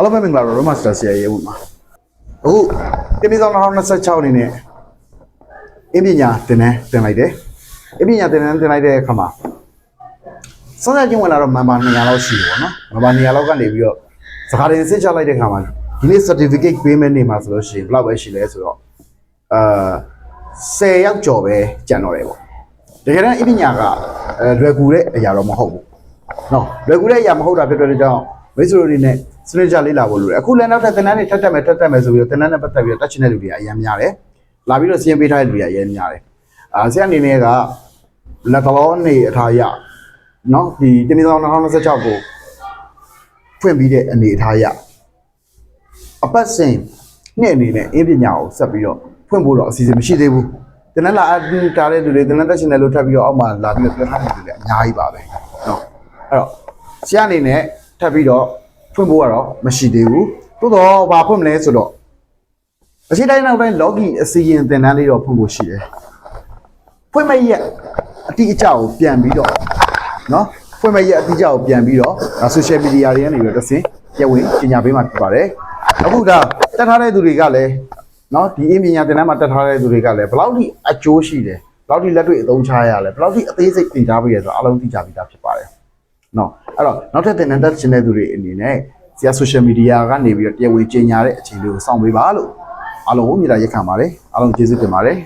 အားလုံးပဲမင်္ဂလာပါ Master ဆရာရေဦးမှာအခုတင်းပြီးတော့2026အနေနဲ့အင်းပညာတင်လိုက်တယ်အင်းပညာတင်လိုက်တဲ့အခါမှာစစချင်းဝင်လာတော့မန်ပါ200လောက်ရှိတယ်ပေါ့နော်မန်ပါ200လောက်ကနေပြီးတော့စကားတင်စစ်ချလိုက်တဲ့အခါမှာဒီနေ့ certificate ပေးမယ်နေမှာဆိုလို့ရှိရင်ဘယ်လောက်ပဲရှိလဲဆိုတော့10ယောက်ကျော်ပဲကျန်တော့တယ်ပေါ့တကယ်တမ်းအင်းပညာကလွယ်ကူတဲ့အရာတော့မဟုတ်ဘူးနော်လွယ်ကူတဲ့အရာမဟုတ်တာဖြစ်တဲ့ကြောင့်မိတ်ဆွေတို့တွေနဲ့စနစ်ကြလေးလာဖို့လိုတယ်အခုလည်းနောက်ထပ်သင်တန်းတွေထပ်တက်မယ်ဆိုပြီးတော့သင်တန်းနဲ့ပတ်သက်ပြီးတော့တက်ချင်တဲ့လူတွေအများများတယ်လာပြီးတော့စီရင်ပေးထားတဲ့လူတွေအများများတယ်ဆရာအနေနဲ့ကလက်တော်နေအထားရနော်ဒီတင်းပြီးတော့2026ကိုဖွင့်ပြီးတဲ့အနေအထားရအပတ်စဉ်နှစ်အနေနဲ့အင်းပညာကိုဆက်ပြီးတော့ဖွင့်ဖို့တော့အစီအစဉ်မရှိသေးဘူးသင်တန်းလာတာတဲ့လူတွေသင်တန်းတက်ချင်တယ်လို့ထပ်ပြီးတော့အောက်မှာလာပြီးတော့ပြောထားတဲ့လူတွေအများကြီးပါပဲနော်အဲ့တော့ဆရာအနေနဲ့ထပ်ပြီးတော့ဖွင့်ဖို့ကတော့မရှိသေးဘူးသို့တော့ဘာဖွင့်မလဲဆိုတော့အချိန်တိုင်းနောက်တိုင်း login အစီရင်သင်တန်းလေးတော့ဖွင့်ဖို့ရှိတယ်ဖွင့်မဲ့ရက်အတိအကျကိုပြန်ပြီးတော့နော်ဖွင့်မဲ့ရက်အတိအကျကိုပြန်ပြီးတော့ social media တွေကနေပြီးတော့တစ်စင်ပြဝင်ပညာပေးမှာဖြစ်ပါတယ်အခုဒါတက်ထားတဲ့သူတွေကလည်းနော်ဒီအင်းပညာသင်တန်းမှာတက်ထားတဲ့သူတွေကလည်းဘယ်လောက်ထိအကျိုးရှိတယ်ဘယ်လောက်ထိလက်တွေ့အသုံးချရလဲဘယ်လောက်ထိအသေးစိတ်သင်ကြားပေးရဆိုတော့အလုံးသိကြပြီးသားဖြစ်ပါတယ်နော်အဲ့တော့နောက်ထပ်သင်တန်းတက်ချင်တဲ့သူတွေအနေနဲ့ဆရာ social media ကနေပြီးတော့တရားဝင်ကြေညာတဲ့အချိန်လေးကိုစောင့်ပေးပါလို့အားလုံးကိုမြစ်တာရက်ခံပါတယ်အားလုံးကျေးဇူးတင်ပါတယ်